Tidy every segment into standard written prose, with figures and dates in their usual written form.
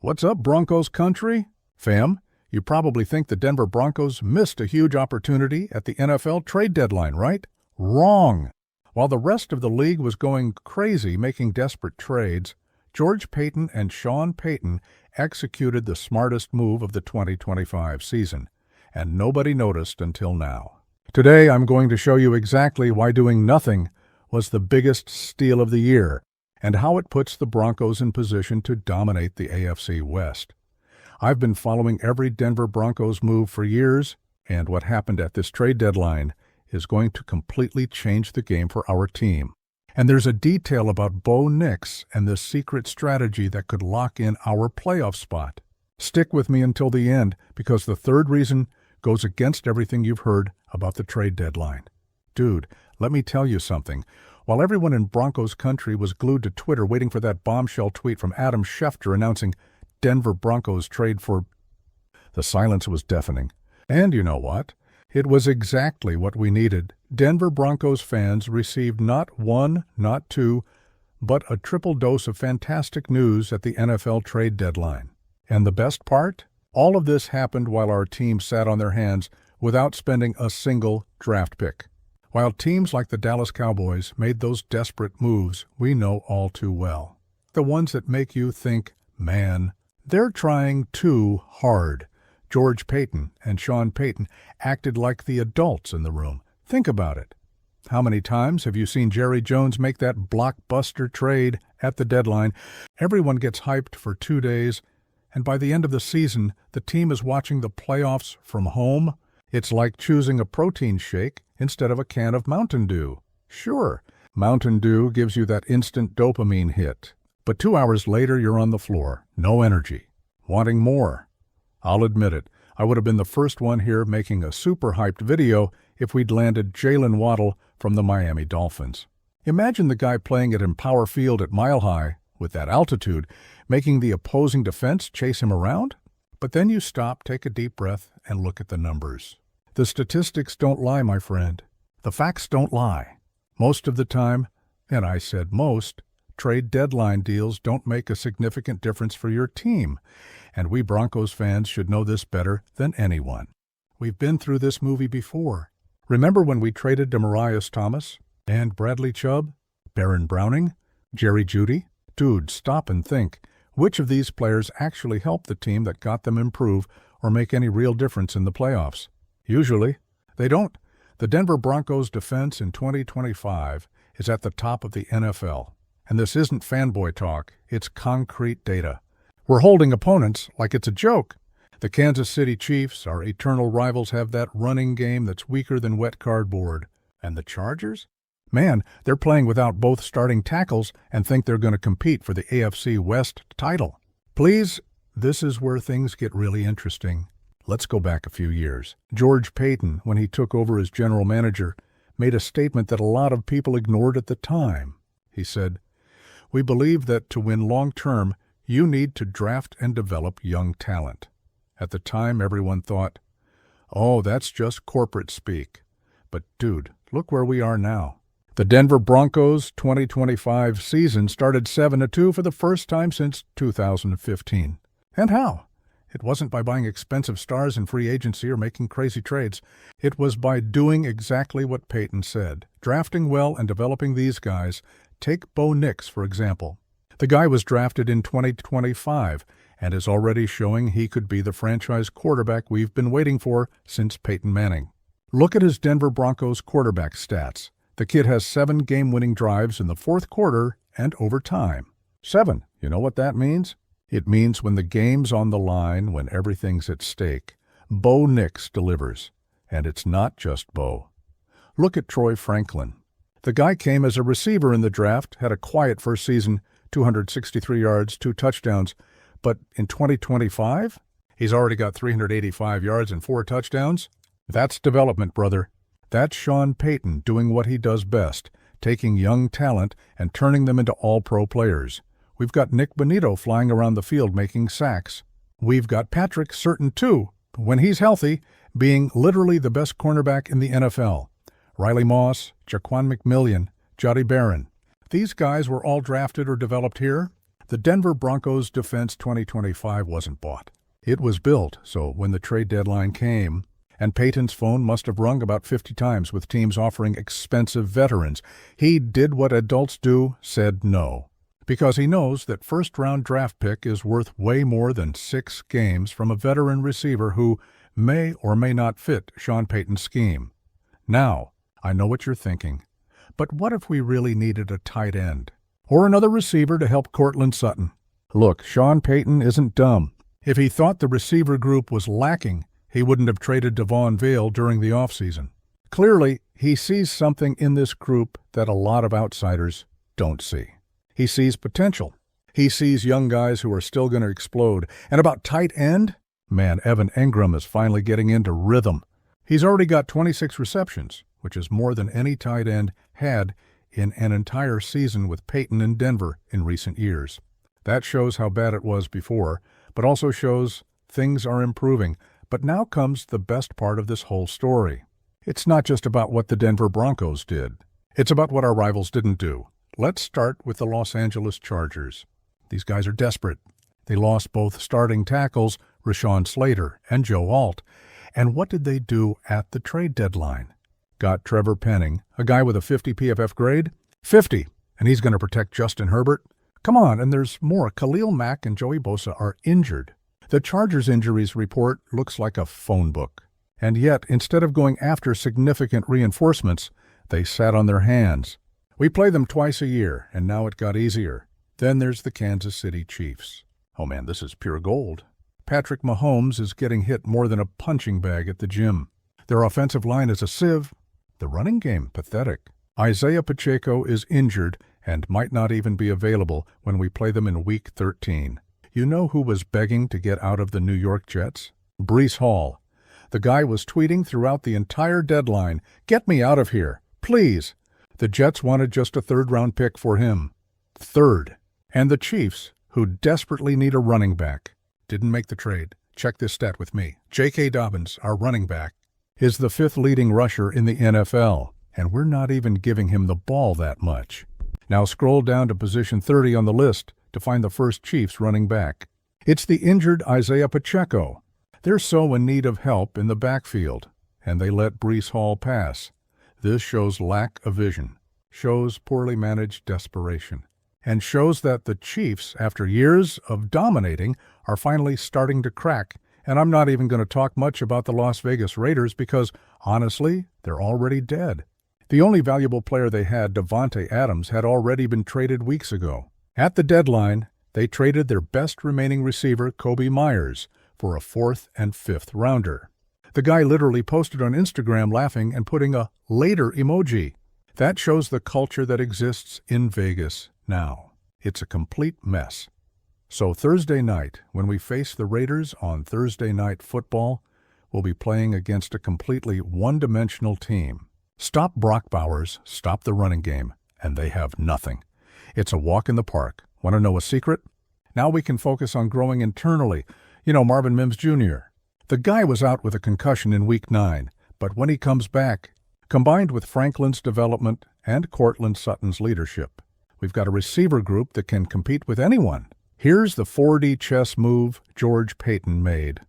What's up, Broncos Country? Fam, you probably think the Denver Broncos missed a huge opportunity at the NFL trade deadline, right? Wrong! While the rest of the league was going crazy making desperate trades, George Paton and Sean Payton executed the smartest move of the 2025 season, and nobody noticed until now. Today, I'm going to show you exactly why doing nothing was the biggest steal of the year, and how it puts the Broncos in position to dominate the AFC West. I've been following every Denver Broncos move for years, and what happened at this trade deadline is going to completely change the game for our team. And there's a detail about Bo Nix and the secret strategy that could lock in our playoff spot. Stick with me until the end, because the third reason goes against everything you've heard about the trade deadline. Dude, let me tell you something. While everyone in Broncos Country was glued to Twitter waiting for that bombshell tweet from Adam Schefter announcing Denver Broncos trade for... The silence was deafening. And you know what? It was exactly what we needed. Denver Broncos fans received not one, not two, but a triple dose of fantastic news at the NFL trade deadline. And the best part? All of this happened while our team sat on their hands without spending a single draft pick. While teams like the Dallas Cowboys made those desperate moves we know all too well. The ones that make you think, man, they're trying too hard. George Paton and Sean Payton acted like the adults in the room. Think about it. How many times have you seen Jerry Jones make that blockbuster trade at the deadline? Everyone gets hyped for 2 days, and by the end of the season, the team is watching the playoffs from home. It's like choosing a protein shake instead of a can of Mountain Dew. Sure, Mountain Dew gives you that instant dopamine hit, but 2 hours later you're on the floor, no energy, wanting more. I'll admit it, I would have been the first one here making a super hyped video if we'd landed Jalen Waddle from the Miami Dolphins. Imagine the guy playing at Empower Field at Mile High, with that altitude, making the opposing defense chase him around? But then you stop, take a deep breath, and look at the numbers. The statistics don't lie, my friend. The facts don't lie. Most of the time, and I said most, trade deadline deals don't make a significant difference for your team, and we Broncos fans should know this better than anyone. We've been through this movie before. Remember when we traded Demaryius Thomas and Bradley Chubb, Baron Browning, Jerry Jeudy? Dude, stop and think. Which of these players actually helped the team that got them improve or make any real difference in the playoffs? Usually, they don't. The Denver Broncos defense in 2025 is at the top of the NFL. And this isn't fanboy talk, it's concrete data. We're holding opponents like it's a joke. The Kansas City Chiefs, our eternal rivals, have that running game that's weaker than wet cardboard. And the Chargers? Man, they're playing without both starting tackles and think they're going to compete for the AFC West title. Please, this is where things get really interesting. Let's go back a few years. George Paton, when he took over as general manager, made a statement that a lot of people ignored at the time. He said, "We believe that to win long-term, you need to draft and develop young talent." At the time, everyone thought, oh, that's just corporate speak. But dude, look where we are now. The Denver Broncos 2025 season started 7-2 for the first time since 2015. And how? It wasn't by buying expensive stars in free agency or making crazy trades. It was by doing exactly what Payton said, drafting well and developing these guys. Take Bo Nix, for example. The guy was drafted in 2025 and is already showing he could be the franchise quarterback we've been waiting for since Peyton Manning. Look at his Denver Broncos quarterback stats. The kid has 7 game-winning drives in the fourth quarter and overtime. 7. You know what that means? It means when the game's on the line, when everything's at stake, Bo Nix delivers. And it's not just Bo. Look at Troy Franklin. The guy came as a receiver in the draft, had a quiet first season, 263 yards, 2 touchdowns. But in 2025, he's already got 385 yards and 4 touchdowns. That's development, brother. That's Sean Payton doing what he does best, taking young talent and turning them into all-pro players. We've got Nick Bonito flying around the field making sacks. We've got Patrick Surtain, too, when he's healthy, being literally the best cornerback in the NFL. Riley Moss, Jaquan McMillian, Jody Barron. These guys were all drafted or developed here. The Denver Broncos Defense 2025 wasn't bought. It was built, so when the trade deadline came, and Payton's phone must have rung about 50 times with teams offering expensive veterans, he did what adults do, said no. Because he knows that first-round draft pick is worth way more than 6 games from a veteran receiver who may or may not fit Sean Payton's scheme. Now, I know what you're thinking, but what if we really needed a tight end? Or another receiver to help Courtland Sutton? Look, Sean Payton isn't dumb. If he thought the receiver group was lacking, he wouldn't have traded Devon Vale during the offseason. Clearly, he sees something in this group that a lot of outsiders don't see. He sees potential. He sees young guys who are still going to explode. And about tight end? Man, Evan Engram is finally getting into rhythm. He's already got 26 receptions, which is more than any tight end had in an entire season with Payton in Denver in recent years. That shows how bad it was before, but also shows things are improving. But now comes the best part of this whole story. It's not just about what the Denver Broncos did. It's about what our rivals didn't do. Let's start with the Los Angeles Chargers. These guys are desperate. They lost both starting tackles, Rashawn Slater and Joe Alt. And what did they do at the trade deadline? Got Trevor Penning, a guy with a 50 PFF grade? 50! And he's going to protect Justin Herbert? Come on, and there's more. Khalil Mack and Joey Bosa are injured. The Chargers' injuries report looks like a phone book. And yet, instead of going after significant reinforcements, they sat on their hands. We play them twice a year, and now it got easier. Then there's the Kansas City Chiefs. Oh man, this is pure gold. Patrick Mahomes is getting hit more than a punching bag at the gym. Their offensive line is a sieve. The running game, pathetic. Isaiah Pacheco is injured and might not even be available when we play them in Week 13. You know who was begging to get out of the New York Jets? Breece Hall. The guy was tweeting throughout the entire deadline, "Get me out of here, please." The Jets wanted just a third-round pick for him. Third. And the Chiefs, who desperately need a running back, didn't make the trade. Check this stat with me. J.K. Dobbins, our running back, is the 5th leading rusher in the NFL, and we're not even giving him the ball that much. Now scroll down to position 30 on the list to find the first Chiefs running back. It's the injured Isaiah Pacheco. They're so in need of help in the backfield, and they let Breece Hall pass. This shows lack of vision, shows poorly managed desperation, and shows that the Chiefs, after years of dominating, are finally starting to crack. And I'm not even going to talk much about the Las Vegas Raiders because, honestly, they're already dead. The only valuable player they had, Davante Adams, had already been traded weeks ago. At the deadline, they traded their best remaining receiver, Kobe Myers, for a 4th and 5th rounder. The guy literally posted on Instagram laughing and putting a later emoji. That shows the culture that exists in Vegas now. It's a complete mess. So Thursday night, when we face the Raiders on Thursday Night Football, we'll be playing against a completely one-dimensional team. Stop Brock Bowers, stop the running game, and they have nothing. It's a walk in the park. Want to know a secret? Now we can focus on growing internally. You know, Marvin Mims Jr. The guy was out with a concussion in Week 9, but when he comes back, combined with Franklin's development and Courtland Sutton's leadership, we've got a receiver group that can compete with anyone. Here's the 4D chess move George Payton made.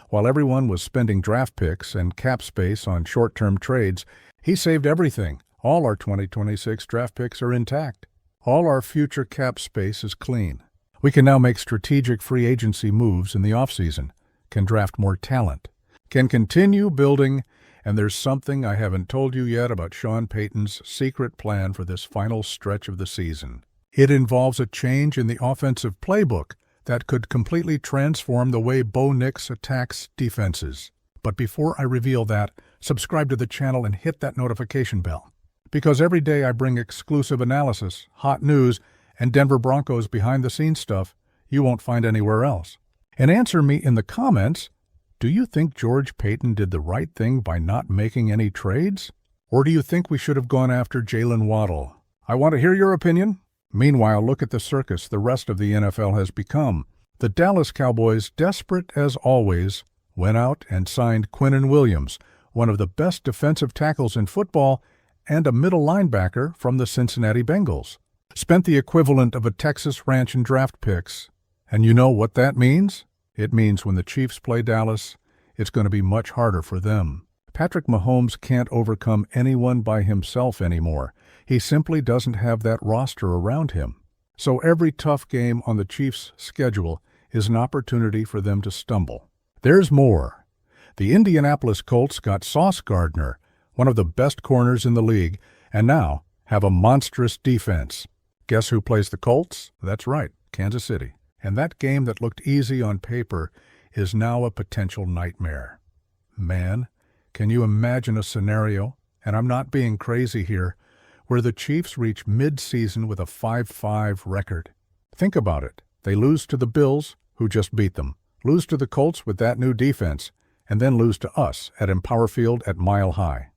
While everyone was spending draft picks and cap space on short-term trades, he saved everything. All our 2026 draft picks are intact. All our future cap space is clean. We can now make strategic free agency moves in the offseason, can draft more talent, can continue building, and there's something I haven't told you yet about Sean Payton's secret plan for this final stretch of the season. It involves a change in the offensive playbook that could completely transform the way Bo Nix attacks defenses. But before I reveal that, subscribe to the channel and hit that notification bell. Because every day I bring exclusive analysis, hot news, and Denver Broncos behind-the-scenes stuff you won't find anywhere else. And answer me in the comments, do you think George Payton did the right thing by not making any trades? Or do you think we should have gone after Jalen Waddle? I want to hear your opinion. Meanwhile, look at the circus the rest of the NFL has become. The Dallas Cowboys, desperate as always, went out and signed Quinnen Williams, one of the best defensive tackles in football, and a middle linebacker from the Cincinnati Bengals. spent the equivalent of a Texas ranch in draft picks. And you know what that means? It means when the Chiefs play Dallas, it's going to be much harder for them. Patrick Mahomes can't overcome anyone by himself anymore. He simply doesn't have that roster around him. So every tough game on the Chiefs' schedule is an opportunity for them to stumble. There's more. The Indianapolis Colts got Sauce Gardner, one of the best corners in the league, and now have a monstrous defense. Guess who plays the Colts? That's right, Kansas City. And that game that looked easy on paper is now a potential nightmare. Man, can you imagine a scenario, and I'm not being crazy here, where the Chiefs reach mid-season with a 5-5 record? Think about it. They lose to the Bills, who just beat them, lose to the Colts with that new defense, and then lose to us at Empower Field at Mile High.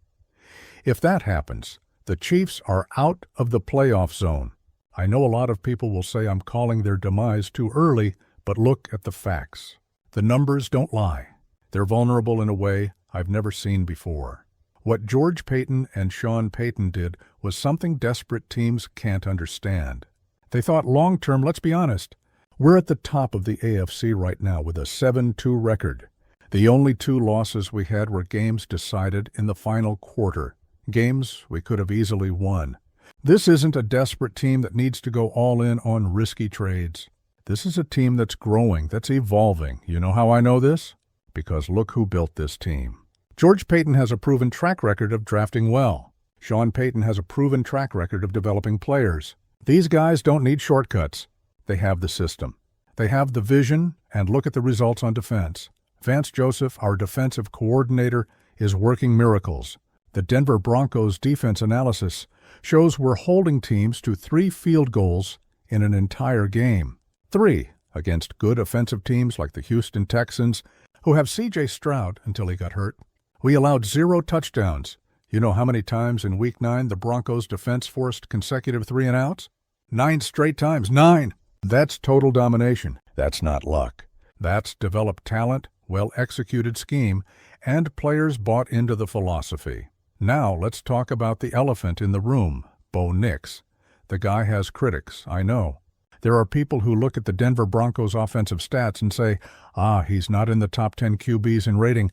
If that happens, the Chiefs are out of the playoff zone. I know a lot of people will say I'm calling their demise too early, but look at the facts. The numbers don't lie. They're vulnerable in a way I've never seen before. What George Payton and Sean Payton did was something desperate teams can't understand. They thought long-term, let's be honest. We're at the top of the AFC right now with a 7-2 record. The only 2 losses we had were games decided in the final quarter, games we could have easily won. This isn't a desperate team that needs to go all in on risky trades. This is a team that's growing, that's evolving. You know how I know this? Because look who built this team. George Payton has a proven track record of drafting well. Sean Payton has a proven track record of developing players. These guys don't need shortcuts. They have the system. They have the vision, and look at the results on defense. Vance Joseph, our defensive coordinator, is working miracles. The Denver Broncos defense analysis shows we're holding teams to 3 field goals in an entire game. 3 against good offensive teams like the Houston Texans, who have C.J. Stroud until he got hurt. We allowed 0 touchdowns. You know how many times in Week 9 the Broncos defense forced consecutive 3-and-outs? 9 straight times. 9! That's total domination. That's not luck. That's developed talent, well-executed scheme, and players bought into the philosophy. Now let's talk about the elephant in the room, Bo Nix. The guy has critics, I know. There are people who look at the Denver Broncos offensive stats and say, he's not in the top 10 QBs in rating.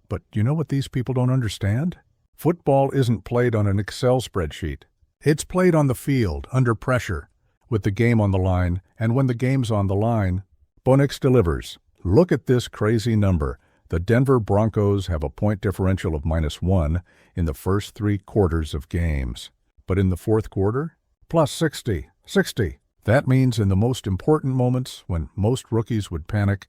But you know what these people don't understand? Football isn't played on an Excel spreadsheet. It's played on the field, under pressure, with the game on the line, and when the game's on the line, Bo Nix delivers. Look at this crazy number. The Denver Broncos have a point differential of -1 in the first 3 quarters of games. But in the fourth quarter, plus 60. That means in the most important moments, when most rookies would panic,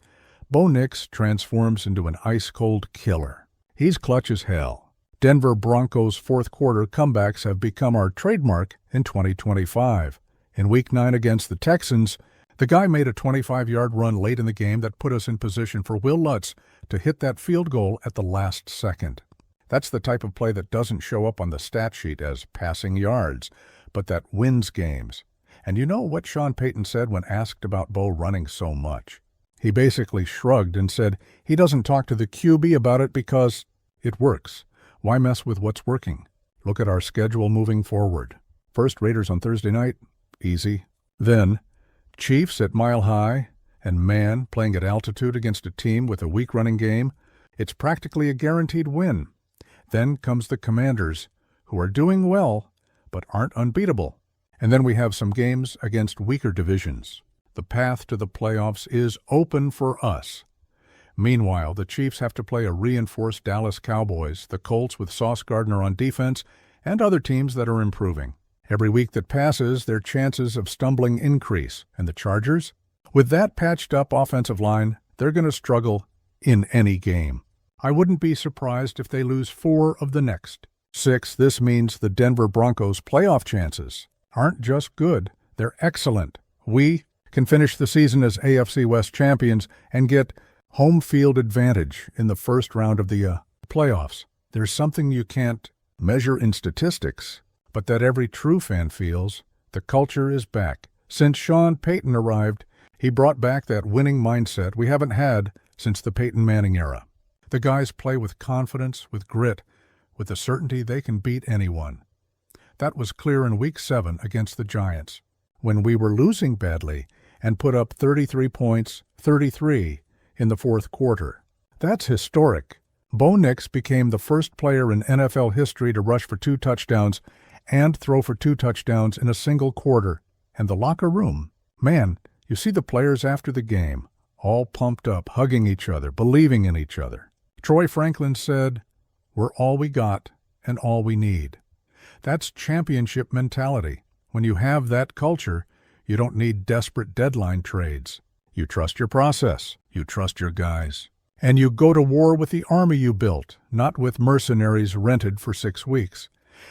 Bo Nix transforms into an ice-cold killer. He's clutch as hell. Denver Broncos fourth quarter comebacks have become our trademark in 2025. In Week 9 against the Texans, the guy made a 25-yard run late in the game that put us in position for Will Lutz to hit that field goal at the last second. That's the type of play that doesn't show up on the stat sheet as passing yards, but that wins games. And you know what Sean Payton said when asked about Bo running so much? He basically shrugged and said he doesn't talk to the QB about it because it works. Why mess with what's working? Look at our schedule moving forward. First, Raiders on Thursday night. Easy. Then, Chiefs at Mile High, and man, playing at altitude against a team with a weak running game, it's practically a guaranteed win. Then comes the Commanders, who are doing well, but aren't unbeatable. And then we have some games against weaker divisions. The path to the playoffs is open for us. Meanwhile, the Chiefs have to play a reinforced Dallas Cowboys, the Colts with Sauce Gardner on defense, and other teams that are improving. Every week that passes, their chances of stumbling increase. And the Chargers? With that patched-up offensive line, they're going to struggle in any game. I wouldn't be surprised if they lose 4 of the next 6. This means the Denver Broncos' playoff chances aren't just good, they're excellent. We can finish the season as AFC West champions and get home field advantage in the first round of the playoffs. There's something you can't measure in statistics, but that every true fan feels. The culture is back. Since Sean Payton arrived, he brought back that winning mindset we haven't had since the Peyton Manning era. The guys play with confidence, with grit, with the certainty they can beat anyone. That was clear in Week 7 against the Giants, when we were losing badly and put up 33 points, 33, in the fourth quarter. That's historic. Bo Nix became the first player in NFL history to rush for 2 touchdowns and throw for 2 touchdowns in a single quarter. And the locker room, man, you see the players after the game, all pumped up, hugging each other, believing in each other. Troy Franklin said, "We're all we got and all we need." That's championship mentality. When you have that culture, you don't need desperate deadline trades. You trust your process. You trust your guys. And you go to war with the army you built, not with mercenaries rented for 6 weeks.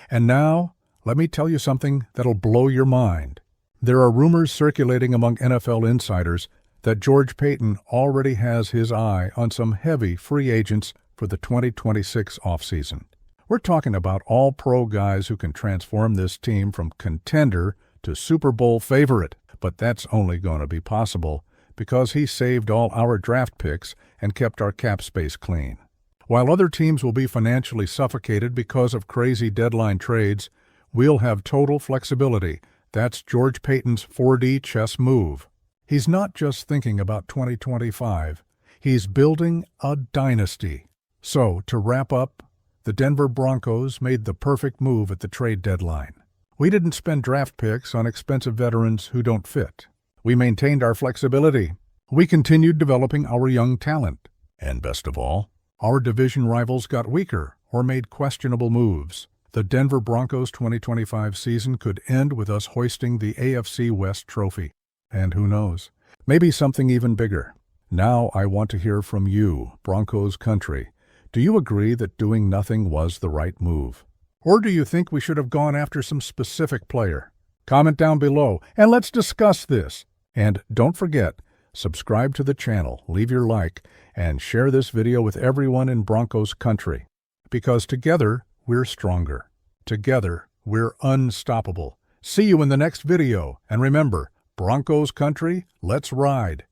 And now, let me tell you something that'll blow your mind. There are rumors circulating among NFL insiders that George Payton already has his eye on some heavy free agents for the 2026 offseason. We're talking about all-pro guys who can transform this team from contender to Super Bowl favorite. But that's only going to be possible because he saved all our draft picks and kept our cap space clean. While other teams will be financially suffocated because of crazy deadline trades, we'll have total flexibility. That's George Payton's 4D chess move. He's not just thinking about 2025. He's building a dynasty. So, to wrap up, the Denver Broncos made the perfect move at the trade deadline. We didn't spend draft picks on expensive veterans who don't fit. We maintained our flexibility. We continued developing our young talent. And best of all, our division rivals got weaker or made questionable moves. The Denver Broncos 2025 season could end with us hoisting the AFC West trophy. And who knows, maybe something even bigger. Now I want to hear from you, Broncos Country. Do you agree that doing nothing was the right move? Or do you think we should have gone after some specific player? Comment down below and let's discuss this. And don't forget, subscribe to the channel, leave your like, and share this video with everyone in Broncos Country. Because together, we're stronger. Together, we're unstoppable. See you in the next video. And remember, Broncos Country, let's ride.